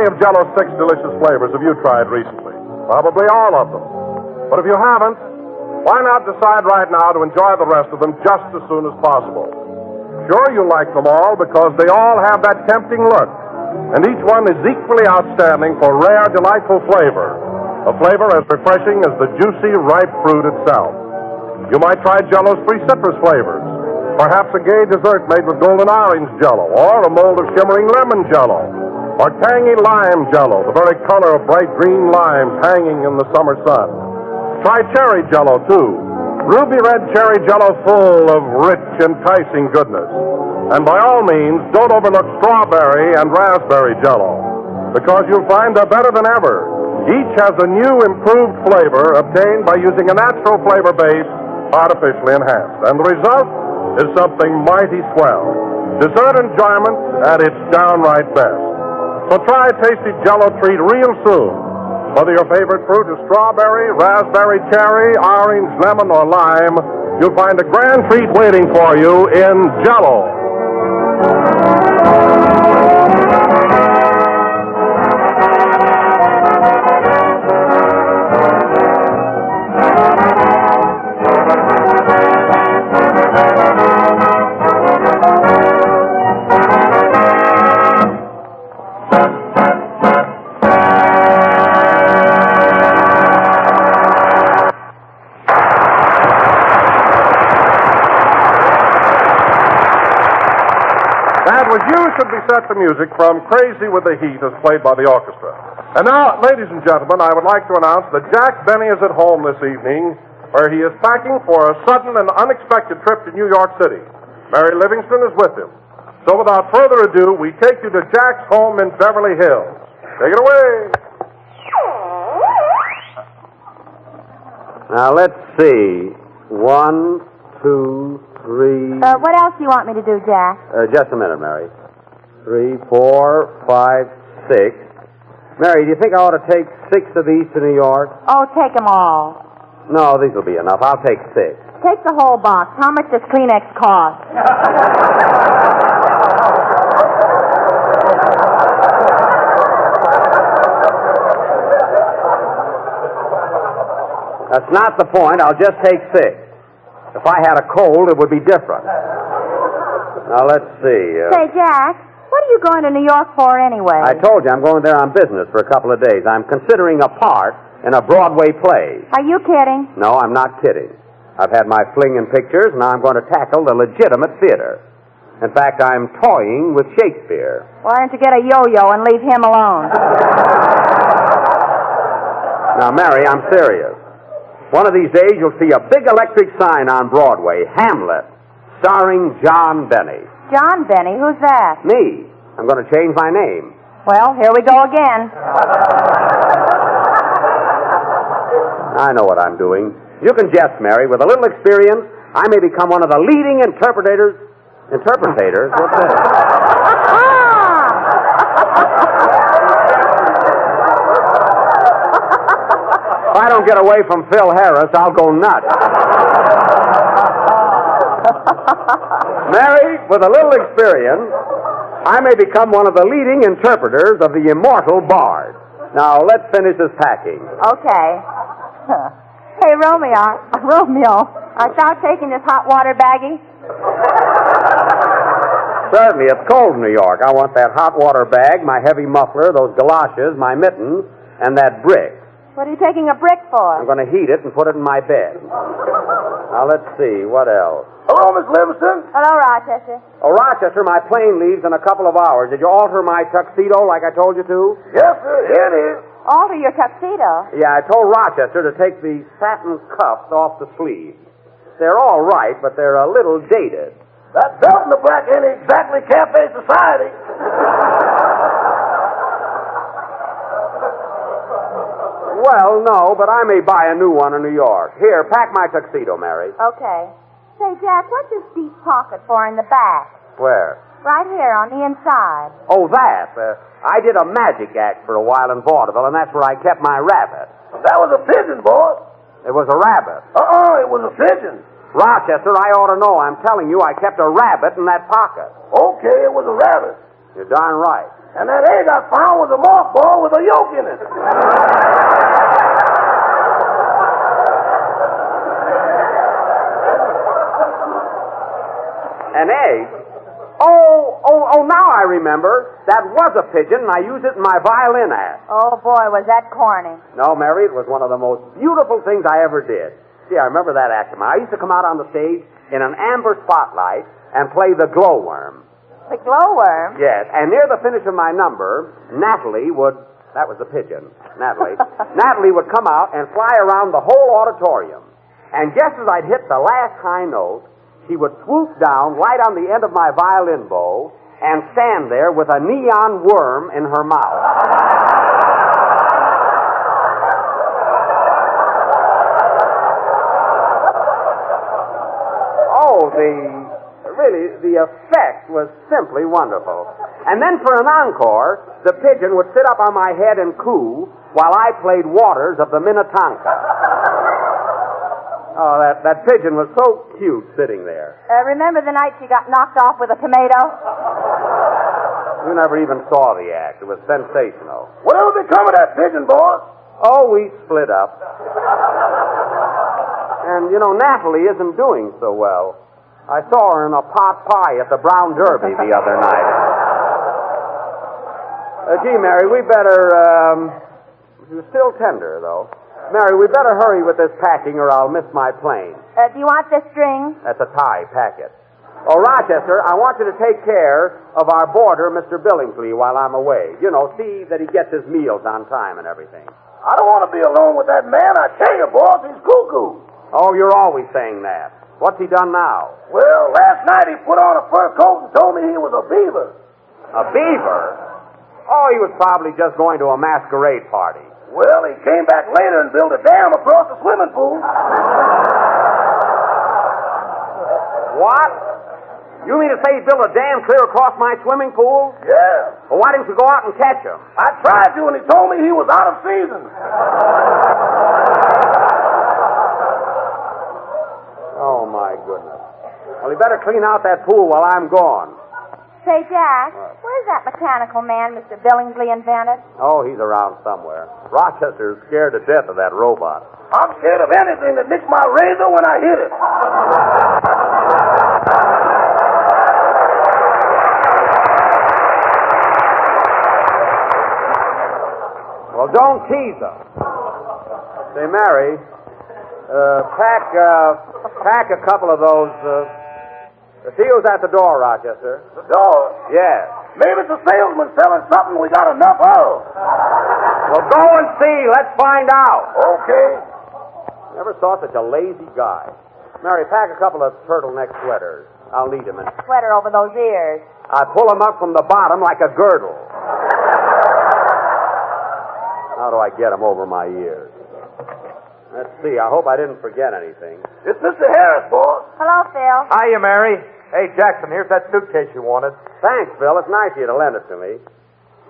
many of Jell-O's 6 delicious flavors have you tried recently? Probably all of them. But if you haven't, why not decide right now to enjoy the rest of them just as soon as possible? Sure, you like them all because they all have that tempting look, and each one is equally outstanding for rare, delightful flavor. A flavor as refreshing as the juicy, ripe fruit itself. You might try Jell-O's 3 citrus flavors. Perhaps a gay dessert made with golden orange Jell-O, or a mold of shimmering lemon Jell-O, or tangy lime Jell-O, the very color of bright green limes hanging in the summer sun. Try cherry Jell-O, too. Ruby red cherry Jell-O full of rich, enticing goodness. And by all means, don't overlook strawberry and raspberry Jell-O, because you'll find they're better than ever. Each has a new, improved flavor obtained by using a natural flavor base artificially enhanced. And the result is something mighty swell. Dessert enjoyment at its downright best. So try a tasty Jell-O treat real soon. Whether your favorite fruit is strawberry, raspberry, cherry, orange, lemon, or lime, you'll find a grand treat waiting for you in Jell-O. You should be set to music from Crazy with the Heat as played by the orchestra. And now, ladies and gentlemen, I would like to announce that Jack Benny is at home this evening, where he is packing for a sudden and unexpected trip to New York City. Mary Livingston is with him. So without further ado, we take you to Jack's home in Beverly Hills. Take it away. Now, let's see. 1, 2, 3... What else do you want me to do, Jack? Just a minute, Mary. 3, 4, 5, 6. Mary, do you think I ought to take 6 of these to New York? Oh, take them all. No, these will be enough. I'll take 6. Take the whole box. How much does Kleenex cost? That's not the point. I'll just take 6. If I had a cold, it would be different. Now, let's see. Say, Jack, what are you going to New York for anyway? I told you I'm going there on business for a couple of days. I'm considering a part in a Broadway play. Are you kidding? No, I'm not kidding. I've had my fling in pictures, and now I'm going to tackle the legitimate theater. In fact, I'm toying with Shakespeare. Why don't you get a yo-yo and leave him alone? Now, Mary, I'm serious. One of these days, you'll see a big electric sign on Broadway, Hamlet, starring John Benny. John Benny? Who's that? Me. I'm going to change my name. Well, here we go again. I know what I'm doing. You can jest, Mary. With a little experience, I may become one of the leading interpretators? What's that? If I don't get away from Phil Harris, I'll go nuts. Mary, with a little experience, I may become one of the leading interpreters of the immortal Bard. Now, let's finish this packing. Okay. Hey, Romeo, art thou taking this hot water baggie? Certainly, it's cold in New York. I want that hot water bag, my heavy muffler, those galoshes, my mittens, and that brick. What are you taking a brick for? I'm going to heat it and put it in my bed. Now, let's see. What else? Hello, Miss Livingston. Hello, Rochester. Oh, Rochester, my plane leaves in a couple of hours. Did you alter my tuxedo like I told you to? Yes, sir. Here it is. Alter your tuxedo? Yeah, I told Rochester to take the satin cuffs off the sleeves. They're all right, but they're a little dated. That belt in the back ain't exactly cafe society. Well, no, but I may buy a new one in New York. Here, pack my tuxedo, Mary. Okay. Say, Jack, what's this deep pocket for in the back? Where? Right here on the inside. Oh, that. I did a magic act for a while in vaudeville, and that's where I kept my rabbit. That was a pigeon, boy. It was a rabbit. It was a pigeon. Rochester, I ought to know. I'm telling you, I kept a rabbit in that pocket. Okay, it was a rabbit. You're darn right. And that egg I found was a mothball with a yolk in it. An egg? Oh, now I remember. That was a pigeon, and I used it in my violin act. Oh, boy, was that corny. No, Mary, it was one of the most beautiful things I ever did. See, I remember that act of mine. I used to come out on the stage in an amber spotlight and play the glowworm. The glowworm? Yes, and near the finish of my number, Natalie would... That was the pigeon, Natalie. Natalie would come out and fly around the whole auditorium. And just as I'd hit the last high note, she would swoop down right on the end of my violin bow and stand there with a neon worm in her mouth. Oh, the effect was simply wonderful. And then for an encore, the pigeon would sit up on my head and coo while I played Waters of the Minnetonka. Oh, that pigeon was so cute sitting there. Remember the night she got knocked off with a tomato? You never even saw the act. It was sensational. Whatever become of that pigeon, boss? Oh, we split up. And, Natalie isn't doing so well. I saw her in a pot pie at the Brown Derby the other night. Gee, Mary, we better, she was still tender, though. Mary, we better hurry with this packing or I'll miss my plane. Do you want this string? That's a tie. Pack it. Oh, Rochester, I want you to take care of our boarder, Mr. Billingsley, while I'm away. See that he gets his meals on time and everything. I don't want to be alone with that man. I tell you, boss, he's cuckoo. Oh, you're always saying that. What's he done now? Well, last night he put on a fur coat and told me he was a beaver. A beaver? Oh, he was probably just going to a masquerade party. Well, he came back later and built a dam across the swimming pool. What? You mean to say he built a dam clear across my swimming pool? Yeah. Well, why didn't you go out and catch him? I tried to, and he told me he was out of season. Oh, my goodness. Well, he better clean out that pool while I'm gone. Say, Jack, where's that mechanical man Mr. Billingsley invented? Oh, he's around somewhere. Rochester's scared to death of that robot. I'm scared of anything that nicks my razor when I hit it. Well, don't tease him. Say, Mary, pack a couple of those. See who's at the door, Rochester. The door? Yes. Maybe it's a salesman selling something we got enough of. Well, go and see. Let's find out. Okay. Never saw such a lazy guy. Mary, pack a couple of turtleneck sweaters. I'll need them. Sweater over those ears. I pull them up from the bottom like a girdle. How do I get them over my ears? Let's see. I hope I didn't forget anything. It's Mr. Harris, boss. Hello, Phil. Hiya, Mary. Hey, Jackson, here's that suitcase you wanted. Thanks, Phil. It's nice of you to lend it to me.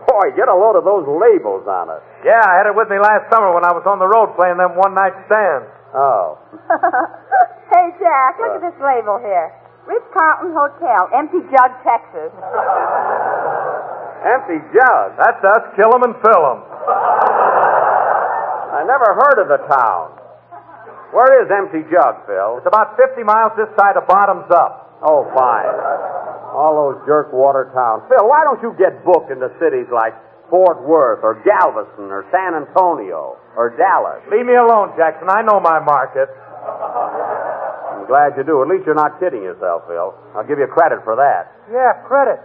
Boy, get a load of those labels on it. Yeah, I had it with me last summer when I was on the road playing them one-night stands. Oh. Hey, Jack, look at this label here. Ritz-Carlton Hotel, Empty Jug, Texas. Empty jug. That's us. Kill 'em and fill 'em. I never heard of the town. Where is Empty Jug, Phil? It's about 50 miles this side of Bottoms Up. Oh, fine. All those jerk-water towns. Phil, why don't you get booked into cities like Fort Worth or Galveston or San Antonio or Dallas? Leave me alone, Jackson. I know my market. I'm glad you do. At least you're not kidding yourself, Phil. I'll give you credit for that. Yeah, credit.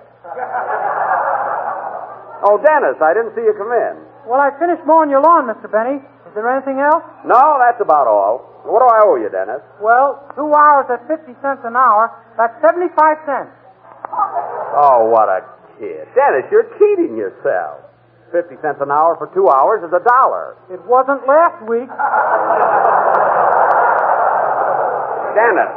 Oh, Dennis, I didn't see you come in. Well, I finished mowing your lawn, Mr. Benny. Is there anything else? No, that's about all. What do I owe you, Dennis? Well, 2 hours at 50 cents an hour, that's 75 cents. Oh, what a kid. Dennis, you're cheating yourself. 50 cents an hour for 2 hours is $1. It wasn't last week. Dennis,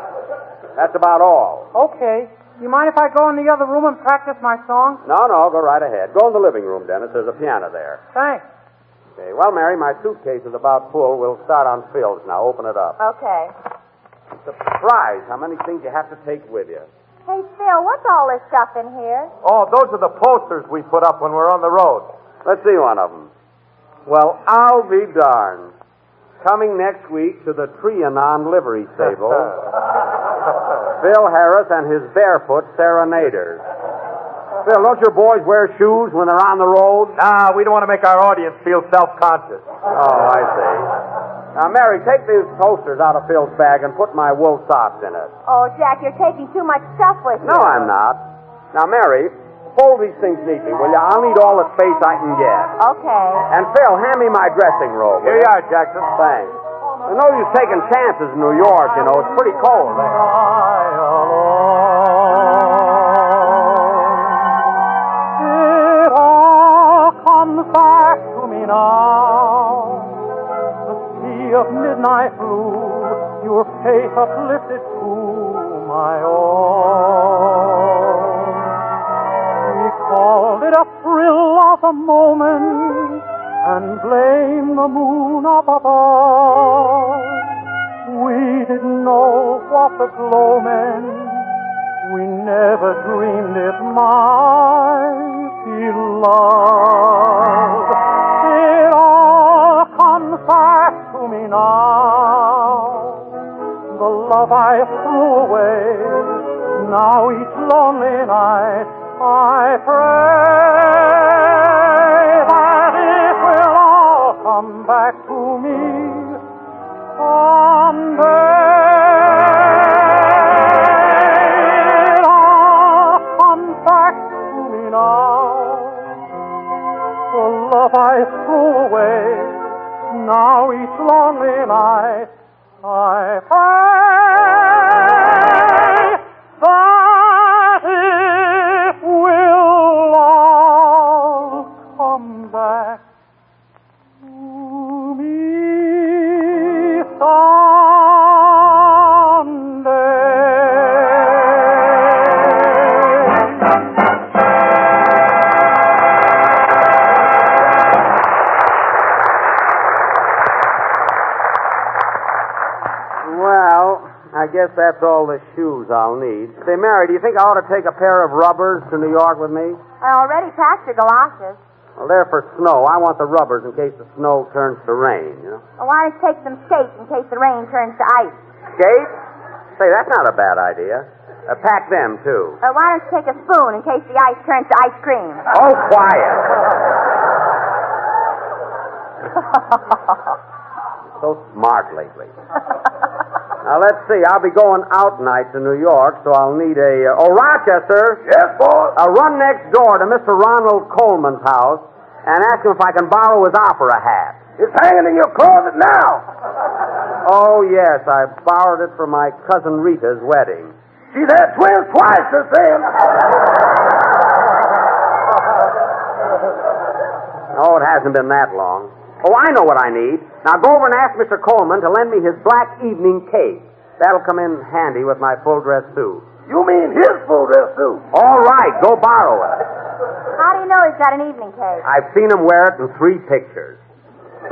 that's about all. Okay. You mind if I go in the other room and practice my song? No, go right ahead. Go in the living room, Dennis. There's a piano there. Thanks. Okay, well, Mary, my suitcase is about full. We'll start on Phil's now. Open it up. Okay. Surprise how many things you have to take with you. Hey, Phil, what's all this stuff in here? Oh, those are the posters we put up when we're on the road. Let's see one of them. Well, I'll be darned. Coming next week to the Trianon livery stable, Phil Harris and his barefoot serenaders. Phil, don't your boys wear shoes when they're on the road? Nah, we don't want to make our audience feel self-conscious. Oh, I see. Now, Mary, take these posters out of Phil's bag and put my wool socks in it. Oh, Jack, you're taking too much stuff with you. No, I'm not. Now, Mary, fold these things neatly, will you? I'll need all the space I can get. Okay. And Phil, hand me my dressing robe. Here you are, Jackson. Thanks. I know you're taking chances in New York, you know. It's pretty cold there. It all comes back to me now. The sea of midnight blue, your face uplifted to my own. We called it a thrill of a moment and blamed the moon up above. We didn't know what the glow meant. We never dreamed it might be love. It all comes back to me now. The love I threw away, now each lonely night I pray that it will all come back to me someday. It all comes back to me now. The love I threw away, now each lonely night I pray that it will all come back to me I guess that's all the shoes I'll need. Say, Mary, do you think I ought to take a pair of rubbers to New York with me? I already packed your galoshes. Well, they're for snow. I want the rubbers in case the snow turns to rain, you know? Well, why don't you take some skates in case the rain turns to ice? Skates? Say, that's not a bad idea. Pack them, too. Why don't you take a spoon in case the ice turns to ice cream? Oh, quiet. So smart lately. Now, let's see. I'll be going out night to New York, so I'll need a... Rochester. Yes, boss? Run next door to Mr. Ronald Coleman's house and ask him if I can borrow his opera hat. It's hanging in your closet now. Oh, yes. I borrowed it for my cousin Rita's wedding. She's had twins twice since then. Oh, it hasn't been that long. Oh, I know what I need. Now go over and ask Mr. Coleman to lend me his black evening cape. That'll come in handy with my full dress suit. You mean his full dress suit? All right, go borrow it. How do you know he's got an evening cape? I've seen him wear it in 3 pictures.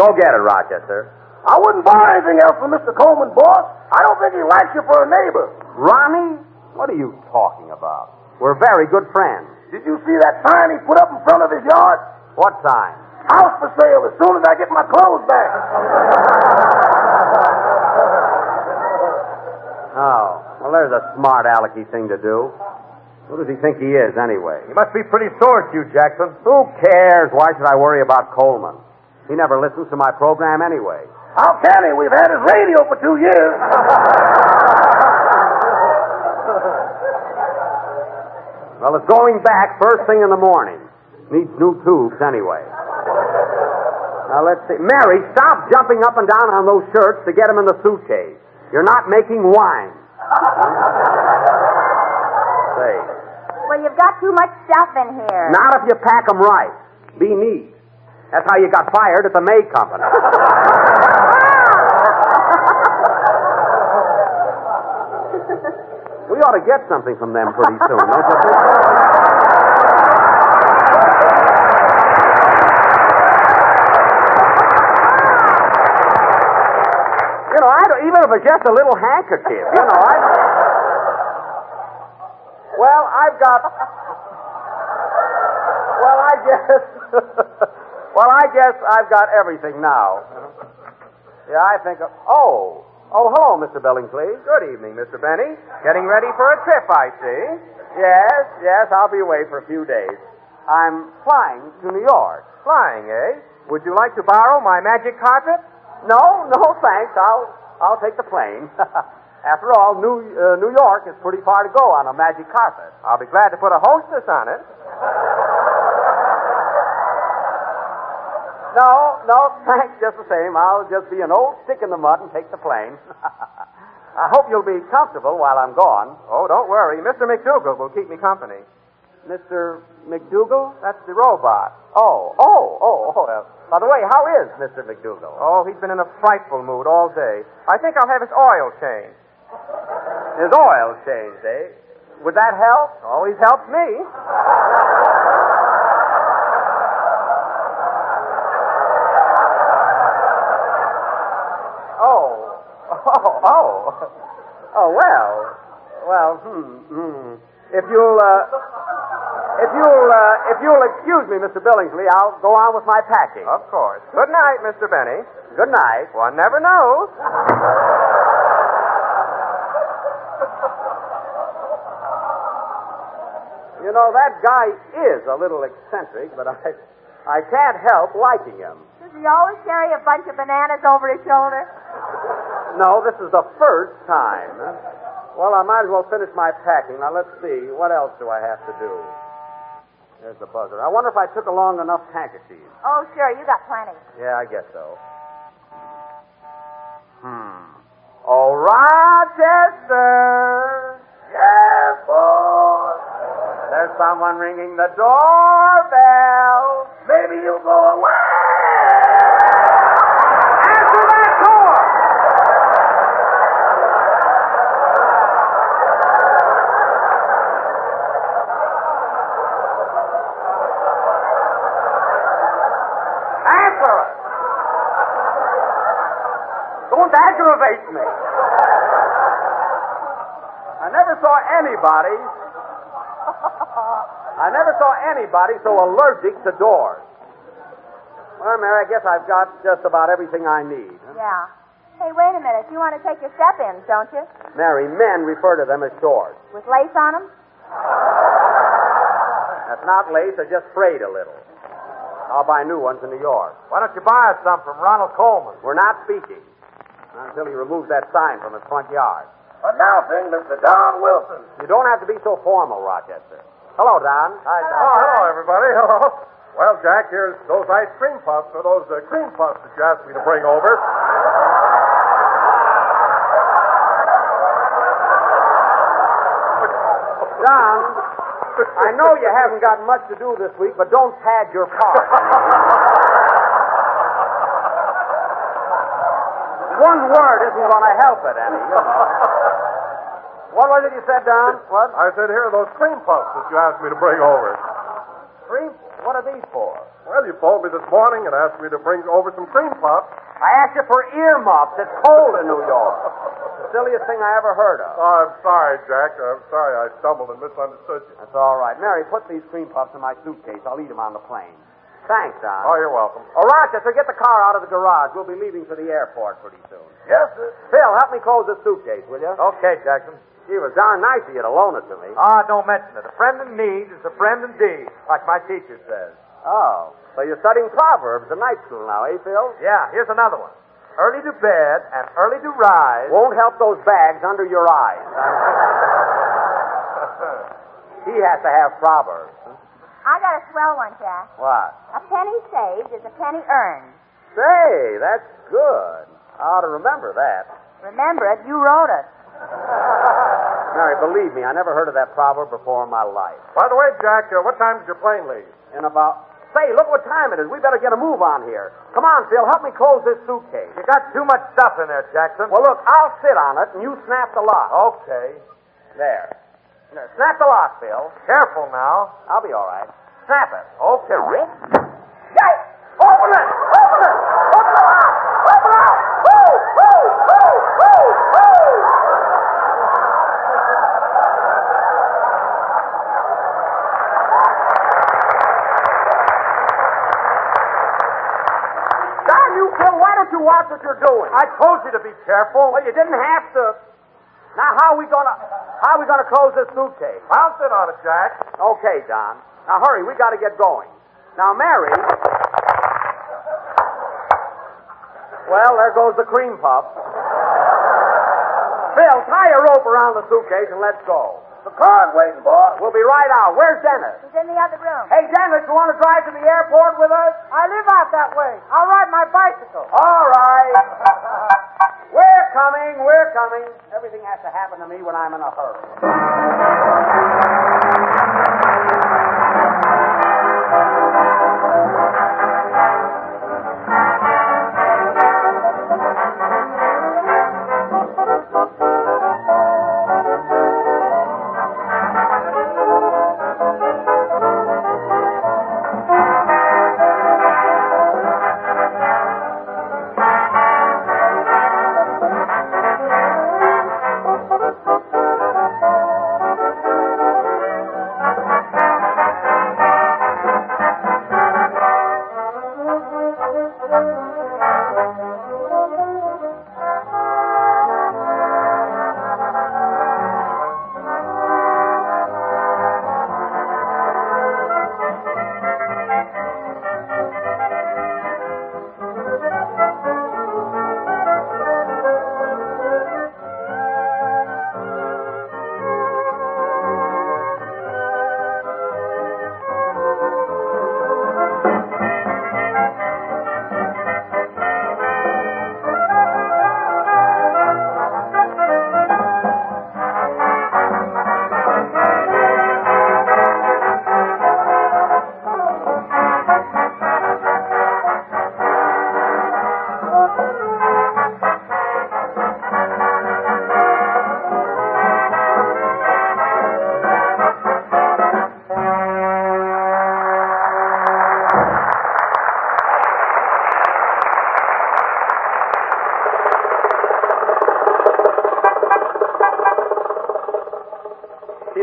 Go get it, Rochester. I wouldn't buy anything else from Mr. Coleman, boss. I don't think he likes you for a neighbor. Ronnie? What are you talking about? We're very good friends. Did you see that sign he put up in front of his yard? What sign? House for sale as soon as I get my clothes back. Oh, well, there's a smart alecky thing to do. Who does he think he is, anyway? He must be pretty sore at you, Jackson. Who cares? Why should I worry about Coleman? He never listens to my program anyway. How can he? We've had his radio for 2 years. Well, it's going back first thing in the morning. Needs new tubes anyway. Now, let's see. Mary, stop jumping up and down on those shirts to get them in the suitcase. You're not making wine. Say. Well, you've got too much stuff in here. Not if you pack them right. Be neat. That's how you got fired at the May Company. We ought to get something from them pretty soon, don't you think? Even if it's just a little handkerchief, Well, I've got... Well, I guess... Well, I guess I've got everything now. Yeah, I think... Oh, hello, Mr. Billingsley. Good evening, Mr. Benny. Getting ready for a trip, I see. Yes, I'll be away for a few days. I'm flying to New York. Flying, eh? Would you like to borrow my magic carpet? No, thanks. I'll take the plane. After all, New York is pretty far to go on a magic carpet. I'll be glad to put a hostess on it. No, thanks just the same. I'll just be an old stick in the mud and take the plane. I hope you'll be comfortable while I'm gone. Oh, don't worry. Mr. McDougal will keep me company. Mr. McDougal? That's the robot. Oh. By the way, how is Mr. McDougal? Oh, he's been in a frightful mood all day. I think I'll have his oil changed. His oil changed, eh? Would that help? Always helps me. If you'll excuse me, Mr. Billingsley, I'll go on with my packing. Of course. Good night, Mr. Benny. Good night. One never knows. You know, that guy is a little eccentric, but I can't help liking him. Does he always carry a bunch of bananas over his shoulder? No, this is the first time. Well, I might as well finish my packing. Now, let's see. What else do I have to do? There's the buzzer. I wonder if I took along enough handkerchiefs. Oh, sure. You got plenty. Yeah, I guess so. Oh, Rochester! Yes, boy. There's someone ringing the doorbell. Maybe you go away. Answer that door! Answer it! Don't aggravate me. I never saw anybody so allergic to doors. Well, Mary, I guess I've got just about everything I need. Huh? Yeah. Hey, wait a minute. You want to take your step-ins, don't you? Mary, men refer to them as shorts. With lace on them? That's not lace, they're just frayed a little. I'll buy new ones in New York. Why don't you buy us some from Ronald Coleman? We're not speaking. Not until he removes that sign from his front yard. Announcing Mr. Don Wilson. You don't have to be so formal, Rochester. Hello, Don. Hi, Don. Oh, hello, everybody. Hello. Well, Jack, here's those ice cream puffs, or those cream puffs that you asked me to bring over. Don, I know you haven't got much to do this week, but don't pad your part. One word isn't going to help it any, you know. What was it you said, Don? What? I said, here are those cream puffs that you asked me to bring over. Cream? What are these for? Well, you phoned me this morning and asked me to bring over some cream puffs. I asked you for earmuffs. It's cold in New York. The silliest thing I ever heard of. Oh, I'm sorry, Jack. I'm sorry I stumbled and misunderstood you. That's all right. Mary, put these cream puffs in my suitcase. I'll eat them on the plane. Thanks, Don. Oh, you're welcome. Oh, Rochester, get the car out of the garage. We'll be leaving for the airport pretty soon. Yes, sir. Phil, help me close this suitcase, will you? Okay, Jackson. Gee, it was darn nice of you to loan it to me. Don't mention it. A friend in need is a friend indeed, like my teacher says. Oh, so you're studying Proverbs in night school now, eh, Phil? Yeah, here's another one. Early to bed and early to rise. Won't help those bags under your eyes. He has to have Proverbs. I got a swell one, Jack. What? A penny saved is a penny earned. Say, that's good. I ought to remember that. Remember it, you wrote it. Mary, believe me, I never heard of that proverb before in my life. By the way, Jack, what time does your plane leave? In about... Say, look what time it is. We better get a move on here. Come on, Phil, help me close this suitcase. You got too much stuff in there, Jackson. Well, look, I'll sit on it, and you snap the lock. Okay. There. Snap the lock, Phil. Careful now. I'll be all right. Snap it. Okay. Hey! Open it! Open it! Open the lock! Open it up! Woo! Woo! Woo! Woo! Woo! watch what you're doing. I told you to be careful. Well, you didn't have to. Now, how are we gonna close this suitcase? I'll sit on it, Jack. Okay, Don. Now, hurry. We got to get going. Now, Mary. Well, there goes the cream puff. Phil, tie a rope around the suitcase and let's go. The car's waiting, boss. We'll be right out. Where's Dennis? He's in the other room. Hey, Dennis, you want to drive to the airport with us? I live out that way. I'll ride my bicycle. All right. We're coming. Everything has to happen to me when I'm in a hurry.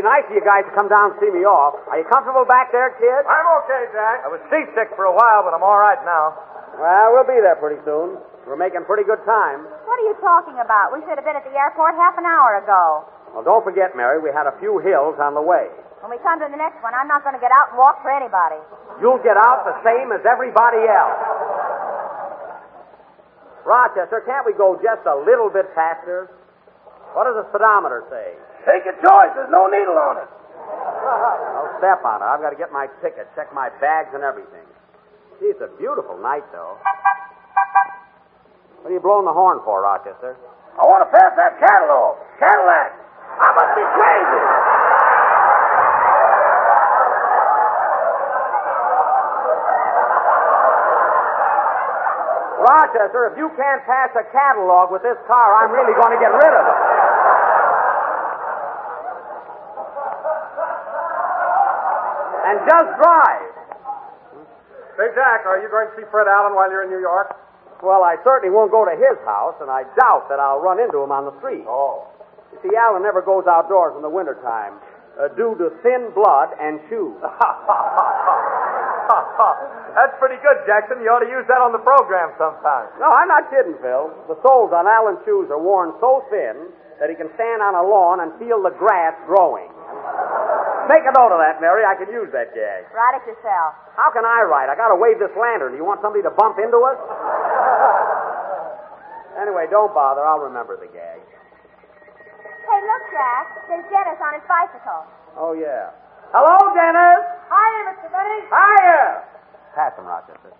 Nice of you guys to come down and see me off. Are you comfortable back there, kid? I'm okay, Jack. I was seasick for a while, but I'm all right now. Well, we'll be there pretty soon. We're making pretty good time. What are you talking about? We should have been at the airport half an hour ago. Well, don't forget, Mary, we had a few hills on the way. When we come to the next one, I'm not going to get out and walk for anybody. You'll get out the same as everybody else. Rochester, can't we go just a little bit faster? What does the speedometer say? Take your choice. There's no needle on it. I'll step on it. I've got to get my ticket, check my bags and everything. Gee, it's a beautiful night, though. What are you blowing the horn for, Rochester? I want to pass that catalog. Cadillac. I must be crazy. Rochester, if you can't pass a catalog with this car, I'm really going to get rid of it. And just drive. Say, Jack, are you going to see Fred Allen while you're in New York? Well, I certainly won't go to his house, and I doubt that I'll run into him on the street. Oh. You see, Allen never goes outdoors in the wintertime due to thin blood and shoes. That's pretty good, Jackson. You ought to use that on the program sometime. No, I'm not kidding, Phil. The soles on Allen's shoes are worn so thin that he can stand on a lawn and feel the grass growing. Make a note of that, Mary. I could use that gag. Write it yourself. How can I write? I got to wave this lantern. Do you want somebody to bump into us? Anyway, don't bother. I'll remember the gag. Hey, look, Jack. There's Dennis on his bicycle. Oh, yeah. Hello, Dennis. Hiya, Mr. Benny. Hiya. Pass him, Rochester.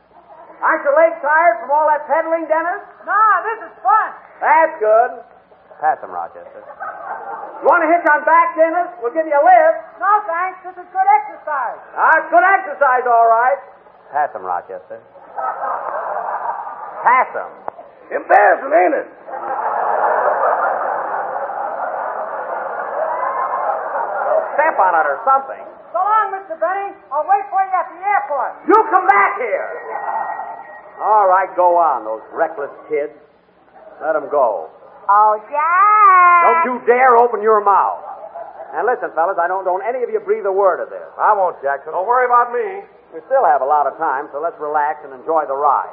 Aren't your legs tired from all that pedaling, Dennis? Nah, this is fun. That's good. Pass him, Rochester. You want to hitch on back, Dennis? We'll give you a lift. No, thanks. This is good exercise. It's good exercise, all right. Pass him, Rochester. Pass him. Embarrassing, ain't it? Step on it or something. So long, Mr. Benny. I'll wait for you at the airport. You come back here. All right, go on, those reckless kids. Let them go. Oh, Jack. Don't you dare open your mouth. And listen, fellas, I don't any of you breathe a word of this. I won't, Jackson. Don't worry about me. We still have a lot of time, so let's relax and enjoy the ride.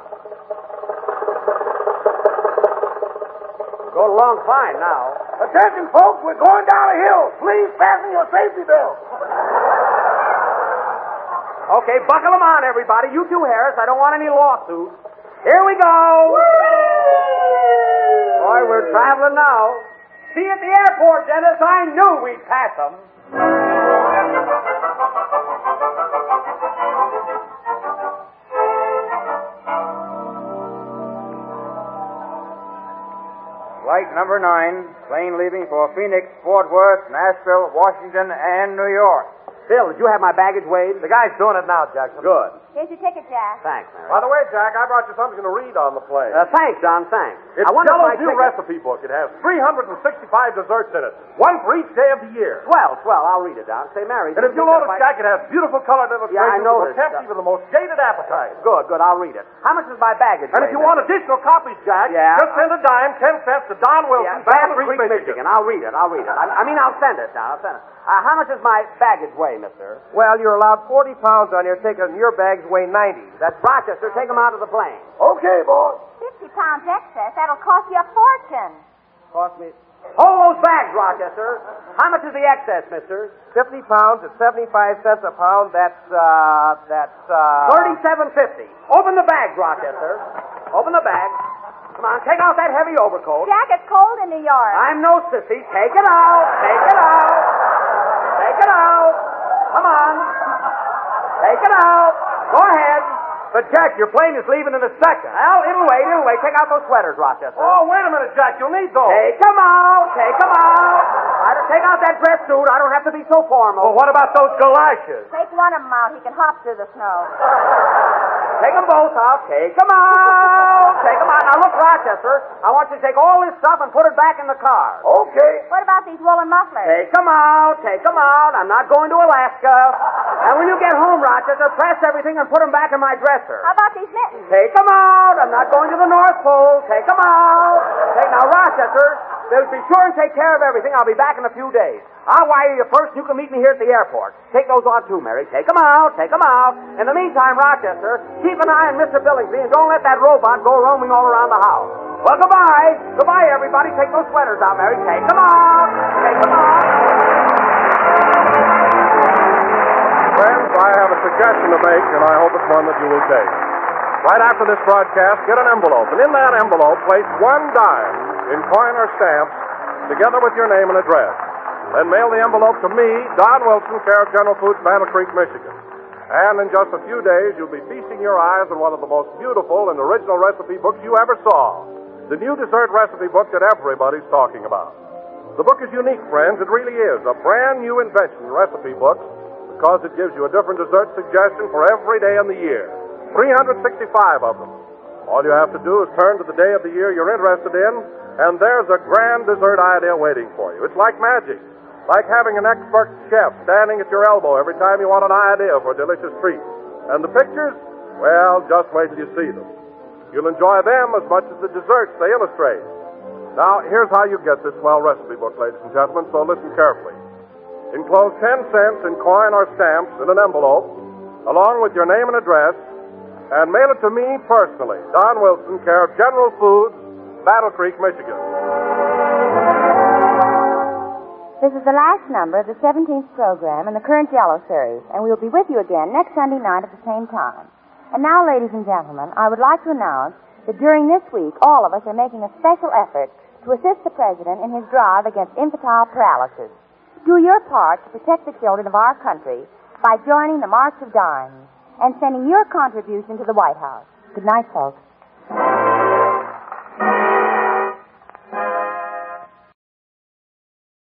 Going along fine now. Attention, folks, we're going down a hill. Please fasten your safety belt. Okay, buckle them on, everybody. You too, Harris. I don't want any lawsuits. Here we go. Boy, we're traveling now. See you at the airport, Dennis. I knew we'd pass them. Flight number 9, plane leaving for Phoenix, Fort Worth, Nashville, Washington, and New York. Phil, did you have my baggage weighed? The guy's doing it now, Jackson. Good. Here's your ticket, Jack. Thanks, Mary. By the way, Jack, I brought you something to read on the plane. Thanks, John, thanks. It's I wonder if my Jello's new ticket... recipe book. It has 365 desserts in it, one for each day of the year. Swell. I'll read it, John. Say, Mary... And if you notice, Jack, it has beautiful colored illustrations Yeah, I noticed. that tempt even the most jaded appetite. Good. I'll read it. How much is my baggage And if you want additional copies, Jack, Yeah. just send a dime, 10 cents to Don Wilson, Battle Battle Creek, Michigan. I'll read it. I mean, I'll send it, John. I'll send it. How much is my baggage weigh, mister? Well, you're allowed 40 pounds on your ticket, and your bags weigh 90. That's Rochester. Take them out of the plane. Okay, boss. 50 pounds excess. That'll cost you a fortune. Cost me... Hold those bags, Rochester. How much is the excess, mister? 50 pounds at 75 cents a pound. That's $37.50. Open the bags, Rochester. Open the bags. Come on, take out that heavy overcoat. Jack, it's cold in New York. I'm no sissy. Take it out. Take it out. Take it out. Come on. Take it out. Go ahead. But, Jack, your plane is leaving in a second. Well, it'll wait. Take out those sweaters, Rochester. Oh, wait a minute, Jack. You'll need those. Take them out. Take them out. Take out that dress suit. I don't have to be so formal. Well, what about those galoshes? Take one of them out. He can hop through the snow. Take them both out. Take them out. Take them out. Now, look, Rochester, I want you to take all this stuff and put it back in the car. Okay. What about these woolen mufflers? Take them out. Take them out. I'm not going to Alaska. And when you get home, Rochester, press everything and put them back in my dresser. How about these mittens? Take them out. I'm not going to the North Pole. Take them out. Now, Rochester, they'll be sure and take care of everything. I'll be back in a few days. I'll wire you first, and you can meet me here at the airport. Take those on, too, Mary. Take them out. Take them out. In the meantime, Rochester, keep an eye on Mr. Billingsley, and don't let that robot go roaming all around the house. Well, goodbye. Goodbye, everybody. Take those sweaters out, Mary. Take them out. Take them out. Friends, I have a suggestion to make, and I hope it's one that you will take. Right after this broadcast, get an envelope, and in that envelope, place $1 in coin or stamps, together with your name and address. Then mail the envelope to me, Don Wilson, care of General Foods, Battle Creek, Michigan. And in just a few days, you'll be feasting your eyes on one of the most beautiful and original recipe books you ever saw. The new dessert recipe book that everybody's talking about. The book is unique, friends. It really is. A brand new invention, recipe books, because it gives you a different dessert suggestion for every day in the year. 365 of them. All you have to do is turn to the day of the year you're interested in, and there's a grand dessert idea waiting for you. It's like magic. Like having an expert chef standing at your elbow every time you want an idea for a delicious treat. And the pictures? Well, just wait till you see them. You'll enjoy them as much as the desserts they illustrate. Now, here's how you get this swell recipe book, ladies and gentlemen, so listen carefully. Enclose 10 cents in coin or stamps in an envelope, along with your name and address, and mail it to me personally, Don Wilson, care of General Foods, Battle Creek, Michigan. This is the last number of the 17th program in the current Jello series, and we'll be with you again next Sunday night at the same time. And now, ladies and gentlemen, I would like to announce that during this week, all of us are making a special effort to assist the President in his drive against infantile paralysis. Do your part to protect the children of our country by joining the March of Dimes and sending your contribution to the White House. Good night, folks.